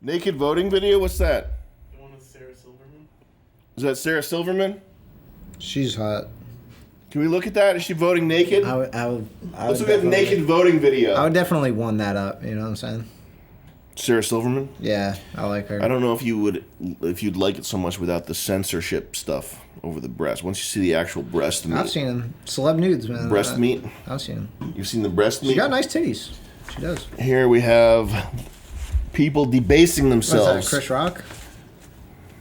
Naked voting video? What's that? The one with Sarah Silverman? Is that Sarah Silverman? She's hot. Can we look at that? Is she voting naked? Let's look at the naked voting video. I would definitely one that up. You know what I'm saying? Sarah Silverman? Yeah, I like her. I don't know if you'd like it so much without the censorship stuff over the breast. Once you see the actual breast meat. I've seen them. Celeb nudes, man. Breast meat? I've seen them. You've seen the breast meat? She got nice titties. She does. Here we have people debasing themselves. What's that, Chris Rock?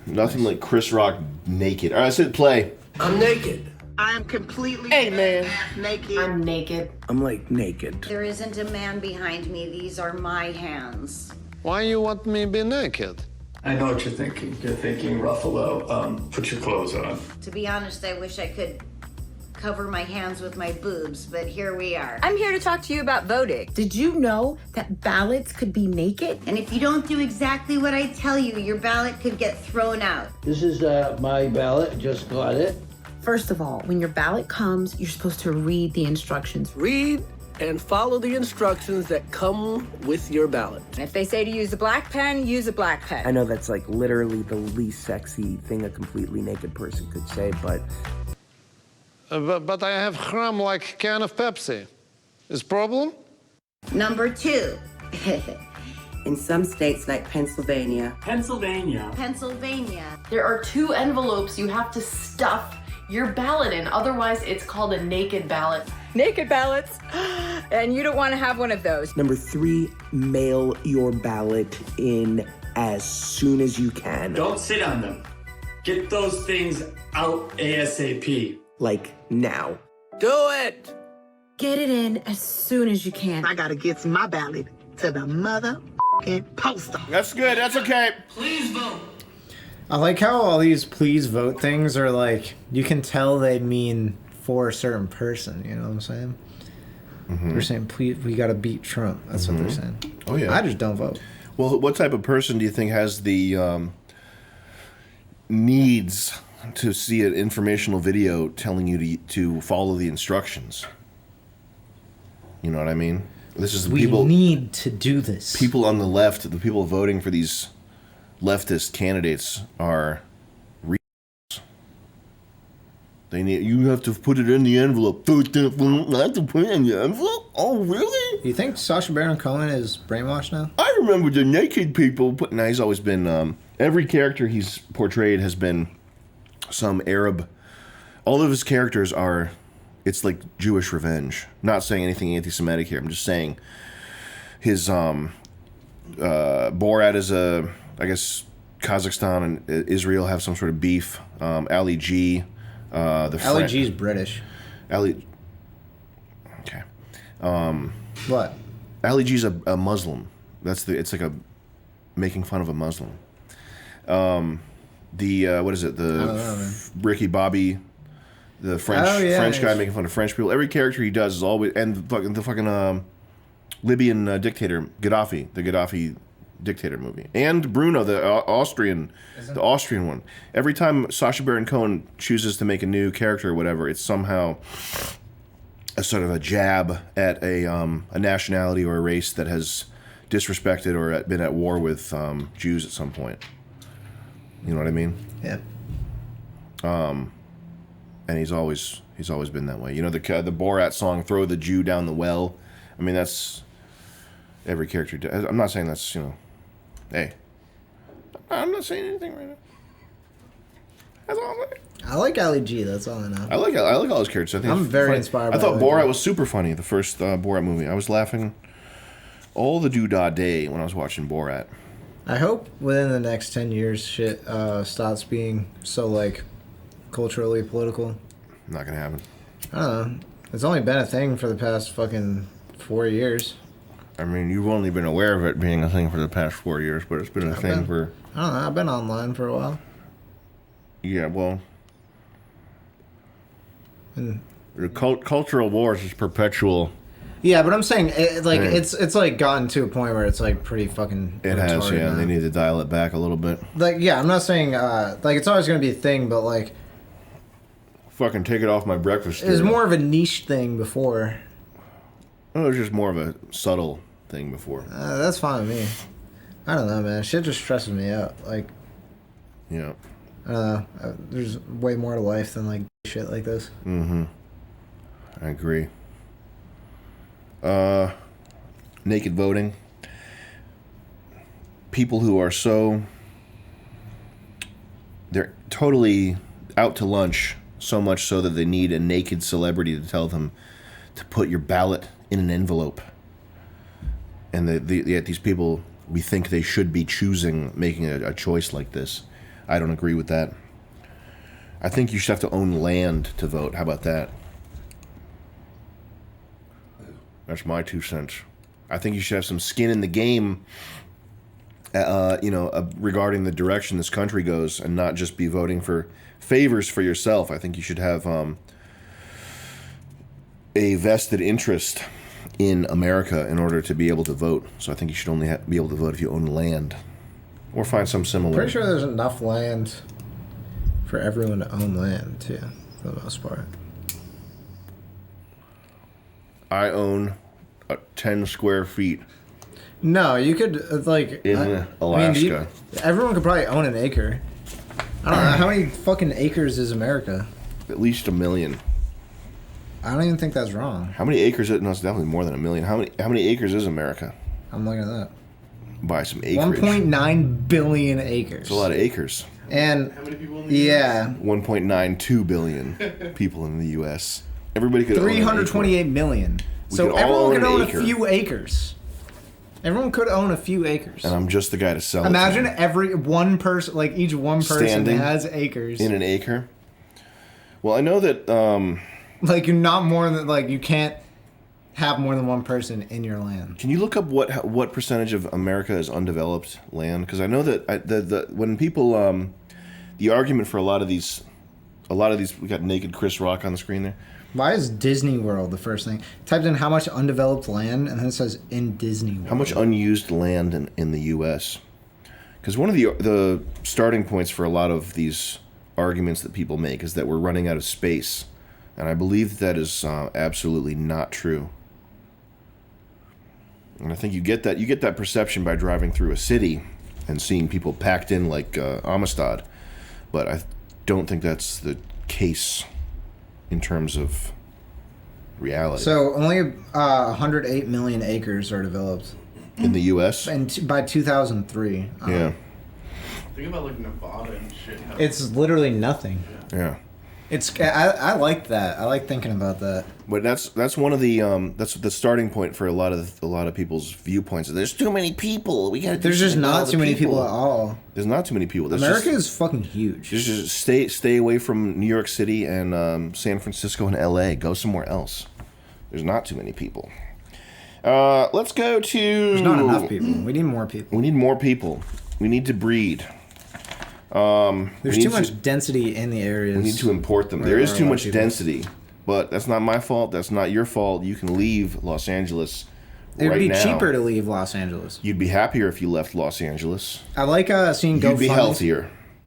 Nothing like Chris Rock naked. All right, I said play. I'm naked. I'm completely naked. I'm naked. I'm like naked. There isn't a man behind me. These are my hands. Why you want me to be naked? I know what you're thinking. You're thinking, Ruffalo, put your clothes on. To be honest, I wish I could cover my hands with my boobs, but here we are. I'm here to talk to you about voting. Did you know that ballots could be naked? And if you don't do exactly what I tell you, your ballot could get thrown out. This is my ballot. Just got it. First of all, when your ballot comes, you're supposed to read the instructions. Read and follow the instructions that come with your ballot. If they say to use a black pen, use a black pen. I know that's like literally the least sexy thing a completely naked person could say, but... But I have crumb like can of Pepsi. Is problem? Number 2. In some states like Pennsylvania. Pennsylvania. There are 2 envelopes you have to stuff your ballot in. Otherwise, it's called a naked ballot. Naked ballots. And you don't want to have one of those. Number 3, mail your ballot in as soon as you can. Don't sit on them. Get those things out ASAP. Like now. Do it! Get it in as soon as you can. I gotta get my ballot to the motherfucking post office. That's good. That's okay. Please vote. I like how all these please vote things are like, you can tell they mean for a certain person, you know what I'm saying? Mm-hmm. They're saying, please, we gotta beat Trump. That's what they're saying. Oh, yeah. I just don't vote. Well, what type of person do you think has the needs to see an informational video telling you to follow the instructions? You know what I mean? This is the We need to do this. people on the left, the people voting for these leftist candidates are they need, you have to put it in the envelope. I have to put it in the envelope? Oh, really? You think Sacha Baron Cohen is brainwashed now? I remember the naked people. Now, he's always been, every character he's portrayed has been some Arab. All of his characters are, it's like Jewish revenge. Not saying anything anti-Semitic here. I'm just saying his, Borat is I guess Kazakhstan and Israel have some sort of beef. Ali G, Ali G's British. Ali. Okay. What? Ali G's a Muslim. It's like a making fun of a Muslim. What is it? Ricky Bobby, the French guy making fun of French people. Every character he does is always, and the fucking Libyan dictator Gaddafi, the Gaddafi dictator movie, and Bruno, the Austrian one. Every time Sacha Baron Cohen chooses to make a new character or whatever, it's somehow a sort of a jab at a nationality or a race that has disrespected or been at war with Jews at some point. You know what I mean? Yeah. And he's always been that way. You know, the Borat song "Throw the Jew Down the Well." I mean, that's every character. I'm not saying that's, you know, hey, I'm not saying anything right now. That's all I'm saying. I like Ali G. That's all I know. I like all his characters. I think I'm very funny. inspired. I thought Ali G. Borat was super funny. The first Borat movie, I was laughing all the doodah day when I was watching Borat. I hope within the next 10 years shit stops being so like culturally political. Not gonna happen. I don't know. It's only been a thing for the past fucking 4 years. I mean, you've only been aware of it being a thing for the past 4 years, but it's been a thing for... I don't know. I've been online for a while. Yeah, well... The cultural wars is perpetual. Yeah, but I'm saying it's like gotten to a point where it's like pretty fucking. It has, yeah. Now. They need to dial it back a little bit. Like, yeah, I'm not saying like it's always gonna be a thing, but like. Fucking take it off my breakfast. It was more of a niche thing before. Well, it was just more of a subtle thing before. That's fine with me. I don't know, man. Shit just stresses me out. Like, yeah. I don't know. There's way more to life than like shit like this. Mm-hmm. I agree. Naked voting. People who are they're totally out to lunch, so much so that they need a naked celebrity to tell them to put your ballot in an envelope. And yet these people, we think they should be making a choice like this. I don't agree with that. I think you should have to own land to vote. How about that? That's my 2 cents. I think you should have some skin in the game, regarding the direction this country goes, and not just be voting for favors for yourself. I think you should have a vested interest in America in order to be able to vote. So I think you should only be able to vote if you own land. Or find some similar. Pretty sure there's enough land for everyone to own land, too, for the most part. I own 10 square feet. No, you could, like... In Alaska. Everyone could probably own an acre. I don't know. How many fucking acres is America? At least 1 million. I don't even think that's wrong. How many acres? No, it's definitely more than 1 million. How many acres is America? I'm looking at that. Buy some acreage. 1.9 billion acres. It's a lot of acres. And how many people in the US? 1.92 billion people in the U.S. Everybody could 328 million. So everyone could own a few acres. Everyone could own a few acres. And I'm just the guy to sell Imagine it. every one person, like each one person standing has acres. In an acre? Well, I know that... like, you're not more than... Like, you can't have more than one person in your land. Can you look up what percentage of America is undeveloped land? Because I know that when people... the argument for a lot of these... We got naked Chris Rock on the screen there. Why is Disney World the first thing? Typed in how much undeveloped land, and then it says in Disney World. How much unused land in the U.S.? Because one of the starting points for a lot of these arguments that people make is that we're running out of space. And I believe that is absolutely not true. And I think you get that perception by driving through a city and seeing people packed in like Amistad. But I don't think that's the case in terms of reality. So only 108 million acres are developed in the U.S. and by 2003. Yeah. Think about like Nevada and shit. It's literally nothing. Yeah. I like that. I like thinking about that. But that's one of the that's the starting point for a lot of people's viewpoints. There's too many people. There's just not too many people at all. There's not too many people. America is fucking huge. Just stay away from New York City and San Francisco and L.A. Go somewhere else. There's not too many people. Let's go to. There's not enough people. We need more people. We need more people. We need to breed. There's too much density in the areas. We need to import them. There is too much density, but that's not my fault. That's not your fault. You can leave Los Angeles right now. It would be cheaper to leave Los Angeles. You'd be happier if you left Los Angeles. I like seeing GoFundMe. You'd be healthier.